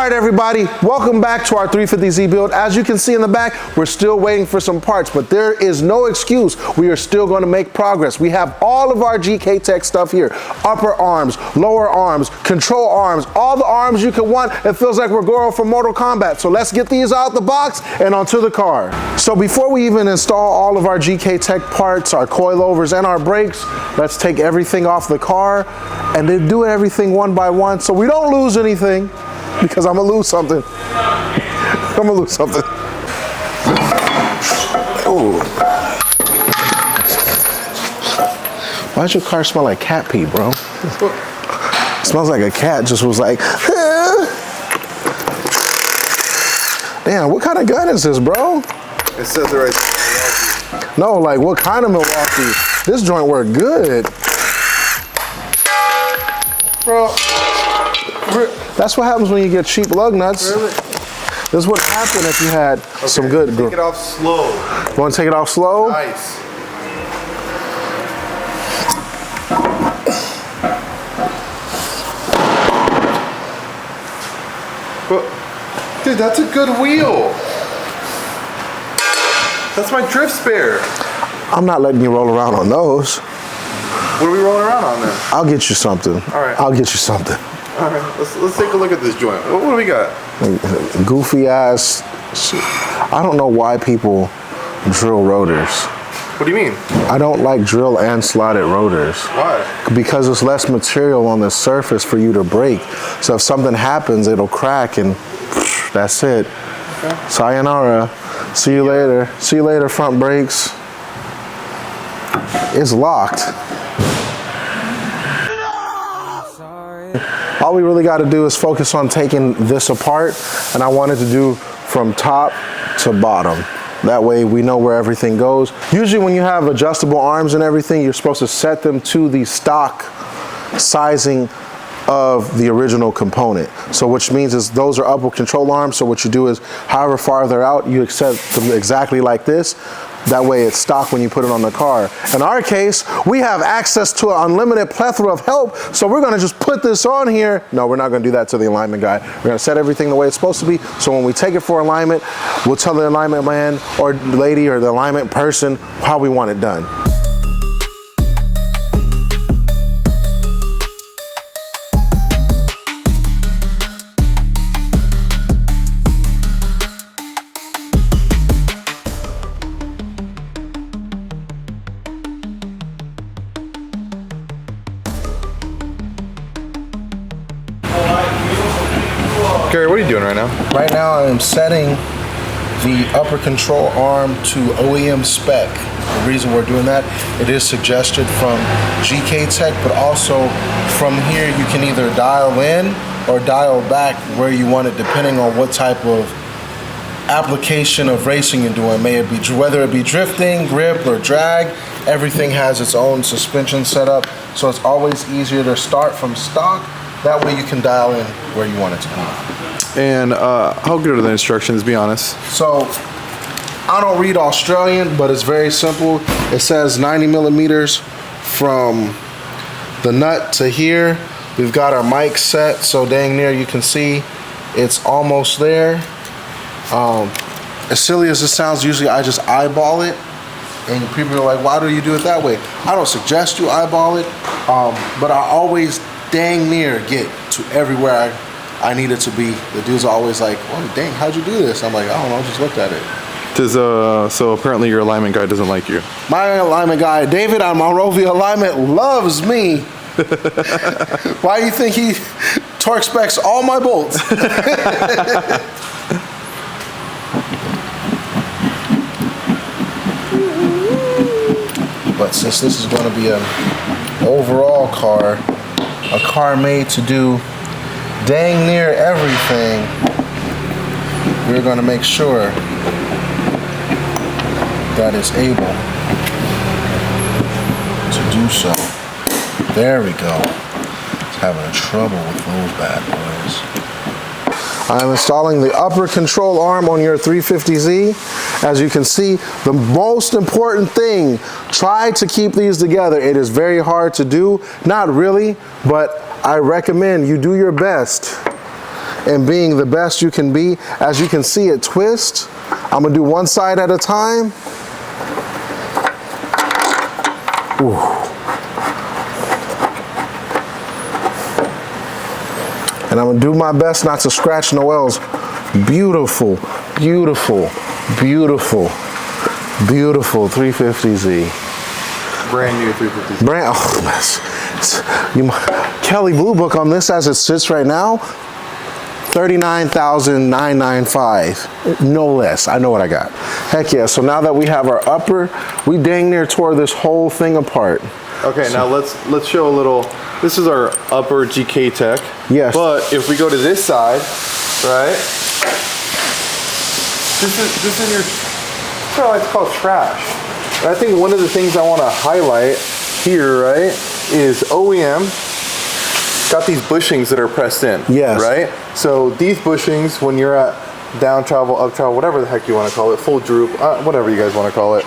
All right, everybody, welcome back to our 350Z build. As you can see in the back, we're still waiting for some parts, but there is no excuse. We are still going to make progress. We have all of our GK Tech stuff here. Upper arms, lower arms, control arms, all the arms you can want. It feels like we're going for Mortal Kombat. So let's get these out the box and onto the car. So before we even install all of our GK Tech parts, our coilovers and our brakes, let's take everything off the car and then do everything one by one so we don't lose anything. Because I'm gonna lose something. I'm gonna lose something. Ooh. Why does your car smell like cat pee, bro? It smells like a cat just was like, Damn, what kind of gun is this, bro? It says it right there. No, like what kind of Milwaukee? This joint worked good. Bro. That's what happens when you get cheap lug nuts. Really? This is what happened if you had some good. Take it off slow. You want to take it off slow? Nice. But, dude, that's a good wheel. That's my drift spare. I'm not letting you roll around on those. What are we rolling around on then? I'll get you something. All right. I'll get you something. All right, let's take a look at this joint. What do we got? Goofy ass. I don't know why people drill rotors. What do you mean? I don't like drill and slotted rotors. Why? Because there's less material on the surface for you to break. So if something happens, it'll crack and that's it. Okay. Sayonara. See you later. See you later, front brakes. It's locked. All we really got to do is focus on taking this apart, and I wanted to do from top to bottom. That way we know where everything goes. Usually when you have adjustable arms and everything, you're supposed to set them to the stock sizing of the original component. So which means is those are upper control arms, so what you do is however far they're out, you set them exactly like this. That way it's stock when you put it on the car. In our case, we have access to an unlimited plethora of help, so we're gonna just put this on here. No, we're not gonna do that to the alignment guy. We're gonna set everything the way it's supposed to be, so when we take it for alignment, we'll tell the alignment man or lady or the alignment person how we want it done. Gary, what are you doing right now? Right now I am setting the upper control arm to OEM spec. The reason we're doing that, it is suggested from GK Tech, but also from here you can either dial in or dial back where you want it depending on what type of application of racing you're doing. Whether it be drifting, grip, or drag, everything has its own suspension setup, so it's always easier to start from stock. That way you can dial in where you want it to be. And how good are the instructions, be honest? So, I don't read Australian, but it's very simple. It says 90 millimeters from the nut to here. We've got our mic set, so dang near you can see it's almost there. As silly as this sounds, usually I just eyeball it. And people are like, why do you do it that way? I don't suggest you eyeball it, but I always dang near get to everywhere I need it to be. The dude's always like, oh dang, how'd you do this? I'm like, I don't know, just looked at it. So apparently your alignment guy doesn't like you. My alignment guy, David on Monrovia Alignment, loves me. Why do you think he torque specs all my bolts? But since this is going to be an overall car, a car made to do dang near everything, we're going to make sure that it's able to do so. There we go. It's having trouble with those bad boys. I'm installing the upper control arm on your 350Z. As you can see, the most important thing, try to keep these together. It is very hard to do. Not really, but I recommend you do your best. and being the best you can be. As you can see it twist. I'm gonna do one side at a time. Ooh. And I'm gonna do my best not to scratch Noel's beautiful, beautiful, beautiful, beautiful 350Z. Brand new 350Z. Kelly Blue Book on this as it sits right now, $39,995, no less. I know what I got. Heck yeah, so now that we have our upper, we dang near tore this whole thing apart. Okay, so now let's show a little, this is our upper GK Tech. Yes. But if we go to this side, right? This is your, it's called trash. And I think one of the things I want to highlight here, right, is OEM got these bushings that are pressed in. Yes. Right? So these bushings, when you're at down travel, up travel, whatever the heck you want to call it, full droop, whatever you guys want to call it,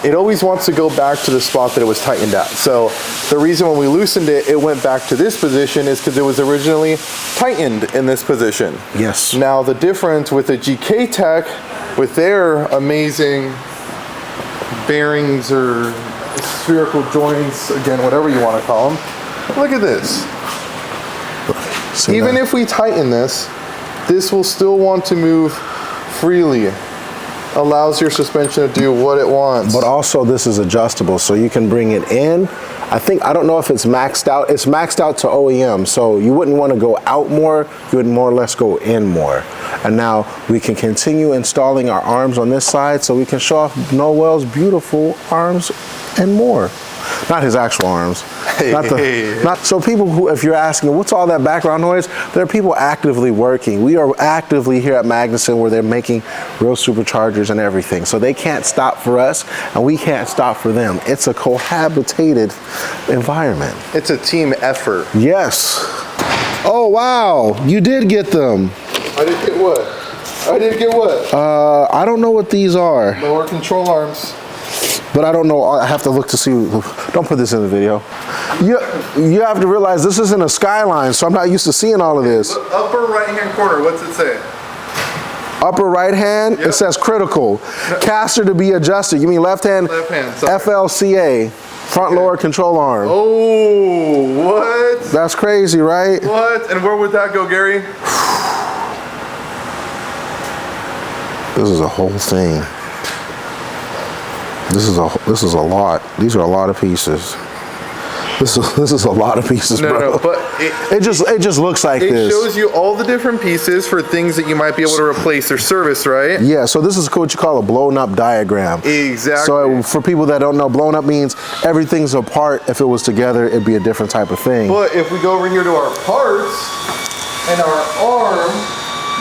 it always wants to go back to the spot that it was tightened at. So the reason when we loosened it, it went back to this position is because it was originally tightened in this position. Yes. Now the difference with the GK Tech, with their amazing bearings or spherical joints, again, whatever you want to call them, look at this. Even if we tighten this, this will still want to move freely. Allows your suspension to do what it wants. But also this is adjustable, so you can bring it in. I don't know if it's maxed out. It's maxed out to OEM, so you wouldn't want to go out more, you would more or less go in more. And now we can continue installing our arms on this side so we can show off Noel's beautiful arms and more. Not his actual arms. So people who, if you're asking, what's all that background noise? There are people actively working. We are actively here at Magnuson where they're making real superchargers and everything. So they can't stop for us and we can't stop for them. It's a cohabitated environment. It's a team effort. Yes. Oh, wow. You did get them. I did get what? I don't know what these are. Lower control arms. But I don't know, I have to look to see, don't put this in the video. You have to realize this isn't a Skyline, so I'm not used to seeing all of this. Upper right hand corner, what's it say? Upper right hand, yep. It says critical. No. Caster to be adjusted, you mean left hand? Left hand, sorry. FLCA, front lower control arm. Oh, what? That's crazy, right? What, and where would that go, Gary? This is a whole thing. This is a lot. These are a lot of pieces. This is a lot of pieces, bro. No, but it just looks like this. It shows you all the different pieces for things that you might be able to replace or service, right? Yeah, so this is what you call a blown up diagram. Exactly. So for people that don't know, blown up means everything's apart. If it was together, it'd be a different type of thing. But if we go over here to our parts and our arm,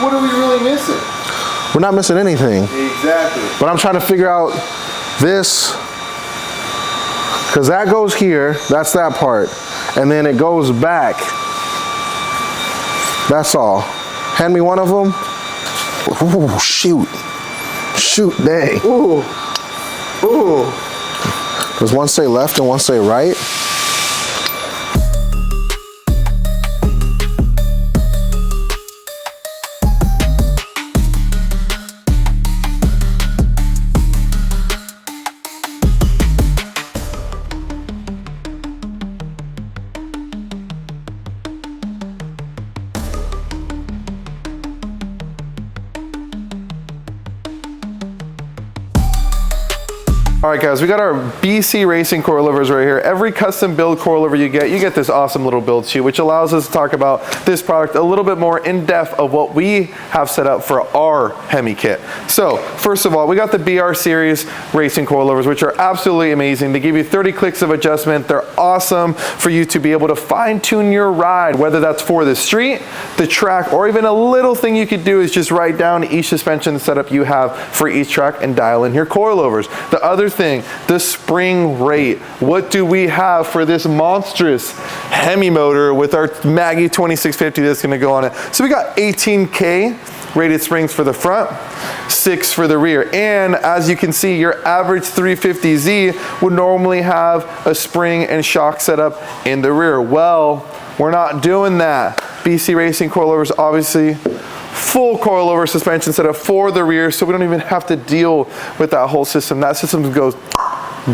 what are we really missing? We're not missing anything. Exactly. But I'm trying to figure out this, because that goes here, that's that part, and then it goes back. That's all. Hand me one of them. Ooh, shoot. Shoot, dang. Ooh. Ooh. Does one say left and one say right? All right, guys, we got our BC Racing coilovers right here. Every custom build coilover you get this awesome little build sheet, which allows us to talk about this product a little bit more in depth of what we have set up for our Hemi kit. So, first of all, we got the BR Series Racing coilovers, which are absolutely amazing. They give you 30 clicks of adjustment. They're awesome for you to be able to fine tune your ride, whether that's for the street, the track, or even a little thing you could do is just write down each suspension setup you have for each track and dial in your coilovers. The other thing, the spring rate. What do we have for this monstrous Hemi motor with our Maggie 2650 that's going to go on it? So we got 18K rated springs for the front, 6 for the rear. And as you can see, your average 350Z would normally have a spring and shock setup in the rear. Well, we're not doing that. BC Racing coilovers, obviously full coilover suspension setup for the rear, so we don't even have to deal with that whole system. That system goes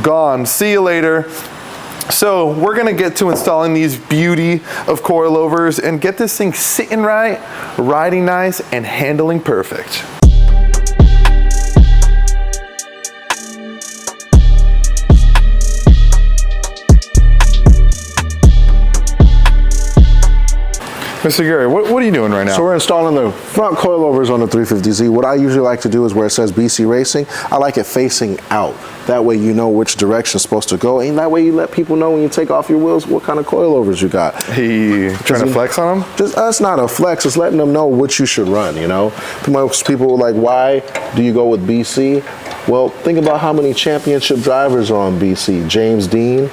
gone. See you later. So we're gonna get to installing these beauty of coilovers and get this thing sitting right, riding nice, and handling perfect. Mr. Gary, what are you doing right now? So we're installing the front coilovers on the 350Z. What I usually like to do is where it says BC Racing, I like it facing out. That way you know which direction it's supposed to go, and that way you let people know when you take off your wheels what kind of coilovers you got. He trying to flex on them? That's not a flex, it's letting them know what you should run, you know? Most people are like, why do you go with BC? Well, think about how many championship drivers are on BC. James Dean,